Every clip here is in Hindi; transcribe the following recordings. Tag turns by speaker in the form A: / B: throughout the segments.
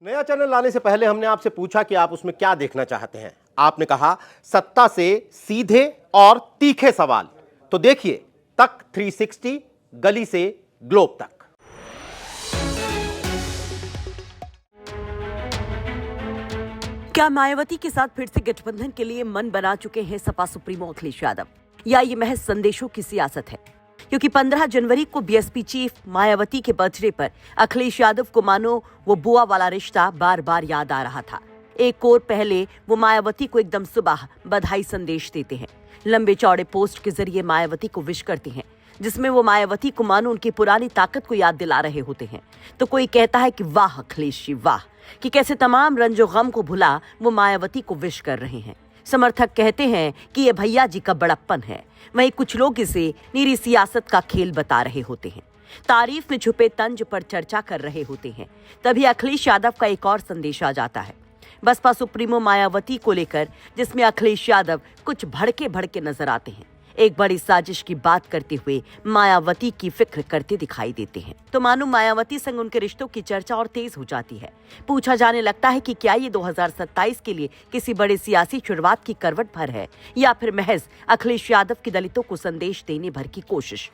A: नया चैनल लाने से पहले हमने आपसे पूछा कि आप उसमें क्या देखना चाहते हैं। आपने कहा सत्ता से सीधे और तीखे सवाल। तो देखिए तक 360, गली से ग्लोब तक।
B: क्या मायावती के साथ फिर से गठबंधन के लिए मन बना चुके हैं सपा सुप्रीमो अखिलेश यादव, या ये महज संदेशों की सियासत है? क्योंकि 15 जनवरी को बीएसपी चीफ मायावती के बर्थडे पर अखिलेश यादव को मानो वो बुआ वाला रिश्ता बार बार याद आ रहा था। एक और पहले वो मायावती को एकदम सुबह बधाई संदेश देते हैं, लंबे चौड़े पोस्ट के जरिए मायावती को विश करते हैं, जिसमें वो मायावती को मानो उनकी पुरानी ताकत को याद दिला रहे होते हैं। तो कोई कहता है कि वाह अखिलेश जी वाह, कि कैसे तमाम रंजो गम को भुला वो मायावती को विश कर रहे हैं। समर्थक कहते हैं कि ये भैया जी का बड़प्पन है, वहीं कुछ लोग इसे नीरी सियासत का खेल बता रहे होते हैं, तारीफ में छुपे तंज पर चर्चा कर रहे होते हैं। तभी अखिलेश यादव का एक और संदेश आ जाता है बसपा सुप्रीमो मायावती को लेकर, जिसमें अखिलेश यादव कुछ भड़के नजर आते हैं। एक बड़ी साजिश की बात करते हुए मायावती की फिक्र करते दिखाई देते हैं। तो मानो मायावती संग उनके रिश्तों की चर्चा और तेज हो जाती है। पूछा जाने लगता है कि क्या ये 2027 के लिए किसी बड़े सियासी शुरुआत की करवट भर है, या फिर महज अखिलेश यादव की दलितों को संदेश देने भर की कोशिश।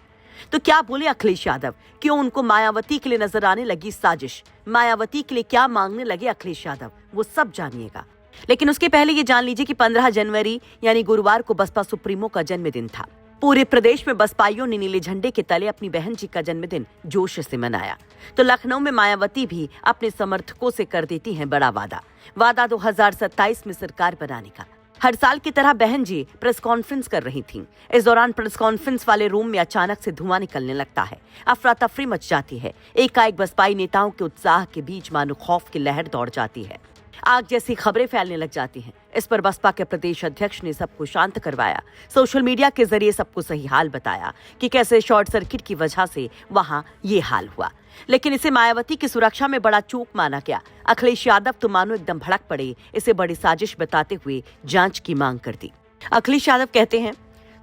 B: तो क्या बोले अखिलेश यादव? क्यों उनको मायावती के लिए नजर आने लगी साजिश? मायावती के लिए क्या मांगने लगे अखिलेश यादव? वो सब जानिएगा। लेकिन उसके पहले ये जान लीजिए कि 15 जनवरी यानी गुरुवार को बसपा सुप्रीमो का जन्मदिन था। पूरे प्रदेश में बसपाइयों ने नीले झंडे के तले अपनी बहन जी का जन्मदिन जोश से मनाया। तो लखनऊ में मायावती भी अपने समर्थकों से कर देती हैं बड़ा वादा 2027 में सरकार बनाने का। हर साल की तरह बहन जी प्रेस कॉन्फ्रेंस कर रही थीं। इस दौरान प्रेस कॉन्फ्रेंस वाले रूम में अचानक से धुआं निकलने लगता है, अफरा तफरी मच जाती है। एकाएक बसपाई नेताओं के उत्साह के बीच मानो खौफ की लहर दौड़ जाती है, आग जैसी खबरें फैलने लग जाती हैं। इस पर बसपा के प्रदेश अध्यक्ष ने सबको शांत करवाया, सोशल मीडिया के जरिए सबको सही हाल बताया कि कैसे शॉर्ट सर्किट की वजह से वहां ये हाल हुआ। लेकिन इसे मायावती की सुरक्षा में बड़ा चूक माना गया। अखिलेश यादव तो मानो एकदम भड़क पड़े, इसे बड़ी साजिश बताते हुए जांच की मांग कर दी। अखिलेश यादव कहते हैं,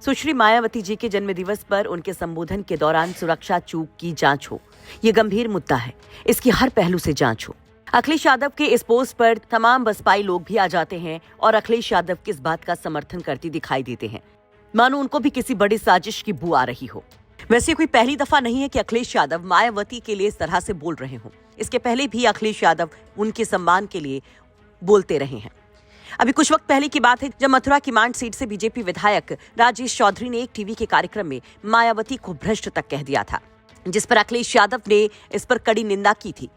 B: सुश्री मायावती जी के जन्म दिवस पर उनके संबोधन के दौरान सुरक्षा चूक की जांच हो, ये गंभीर मुद्दा है, इसकी हर पहलू से जांच हो। अखिलेश यादव के इस पोस्ट पर तमाम बसपाई लोग भी आ जाते हैं और अखिलेश यादव की इस बात का समर्थन करती दिखाई देते हैं, मानो उनको भी किसी बड़ी साजिश की बू आ रही हो। वैसे कोई पहली दफा नहीं है कि अखिलेश यादव मायावती के लिए इस तरह से बोल रहे हों। इसके पहले भी अखिलेश यादव उनके सम्मान के लिए बोलते रहे हैं। अभी कुछ वक्त पहले की बात है जब मथुरा की मांड सीट से बीजेपी विधायक राजेश चौधरी ने एक टीवी के कार्यक्रम में मायावती को भ्रष्ट तक कह दिया था, जिस पर अखिलेश यादव ने इस पर कड़ी निंदा की थी।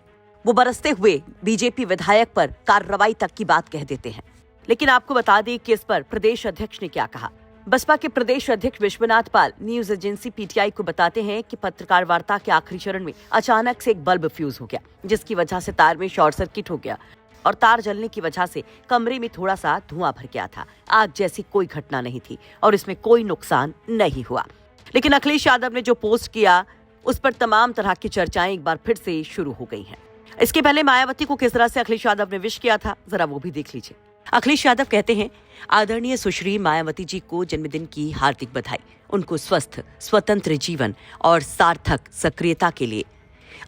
B: वो बरसते हुए बीजेपी विधायक पर कार्रवाई तक की बात कह देते हैं। लेकिन आपको बता दें कि इस पर प्रदेश अध्यक्ष ने क्या कहा। बसपा के प्रदेश अध्यक्ष विश्वनाथ पाल न्यूज एजेंसी पीटीआई को बताते हैं कि पत्रकार वार्ता के आखिरी चरण में अचानक से एक बल्ब फ्यूज हो गया, जिसकी वजह से तार में शॉर्ट सर्किट हो गया और तार जलने की वजह से कमरे में थोड़ा सा धुआं भर गया था। आग जैसी कोई घटना नहीं थी और इसमें कोई नुकसान नहीं हुआ। लेकिन अखिलेश यादव ने जो पोस्ट किया उस पर तमाम तरह की चर्चाएं एक बार फिर से शुरू हो गई हैं। इसके पहले मायावती को किस तरह से अखिलेश यादव ने विश किया था, जरा वो भी देख लीजिए। अखिलेश यादव कहते हैं, आदरणीय सुश्री मायावती जी को जन्मदिन की हार्दिक बधाई। उनको स्वस्थ, स्वतंत्र जीवन और सार्थक सक्रियता के लिए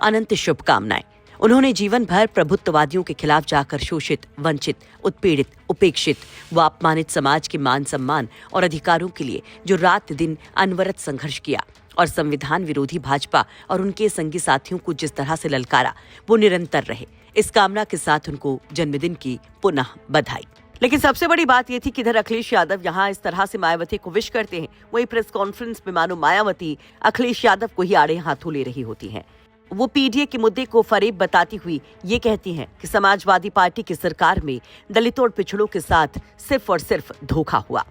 B: अनंत शुभकामनाएं। उन्होंने जीवन भर प्रभुत्ववादियों के खिलाफ जाकर शोषित, वंचित, उत्पीड़ित, उपेक्षित व अपमानित समाज के मान सम्मान और अधिकारों के लिए जो रात दिन अनवरत संघर्ष किया और संविधान विरोधी भाजपा और उनके संगी साथियों को जिस तरह से ललकारा, वो निरंतर रहे। इस कामना के साथ उनको जन्मदिन की पुनः बधाई। लेकिन सबसे बड़ी बात ये थी कि इधर अखिलेश यादव यहाँ इस तरह से मायावती को विश करते हैं, वही प्रेस कॉन्फ्रेंस में मानो मायावती अखिलेश यादव को ही आड़े हाथों ले रही होती हैं। वो पीडीए के मुद्दे को फरेब बताती हुई ये कहती हैं कि समाजवादी पार्टी की सरकार में दलितों और पिछड़ों के साथ सिर्फ और सिर्फ धोखा हुआ,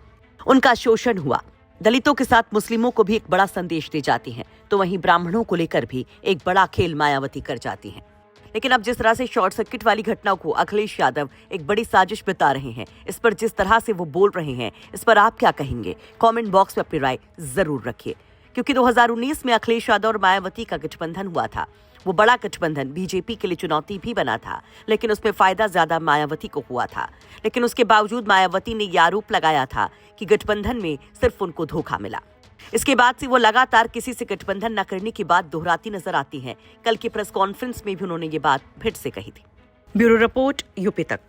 B: उनका शोषण हुआ। दलितों के साथ मुस्लिमों को भी एक बड़ा संदेश दे जाती हैं, तो वहीं ब्राह्मणों को लेकर भी एक बड़ा खेल मायावती कर जाती हैं। लेकिन अब जिस तरह से शॉर्ट सर्किट वाली घटना को अखिलेश यादव एक बड़ी साजिश बता रहे हैं, इस पर जिस तरह से वो बोल रहे हैं, इस पर आप क्या कहेंगे? कमेंट बॉक्स में अपनी राय जरूर रखिए। क्योंकि 2019 में अखिलेश यादव और मायावती का गठबंधन हुआ था। वो बड़ा गठबंधन बीजेपी के लिए चुनौती भी बना था, लेकिन उसमें फायदा ज्यादा मायावती को हुआ था। लेकिन उसके बावजूद मायावती ने यह आरोप लगाया था कि गठबंधन में सिर्फ उनको धोखा मिला। इसके बाद से वो लगातार किसी से गठबंधन न करने की बात दोहराती नजर आती हैं। कल की प्रेस कॉन्फ्रेंस में भी उन्होंने ये बात फिर से कही थी। ब्यूरो रिपोर्ट, यूपी तक।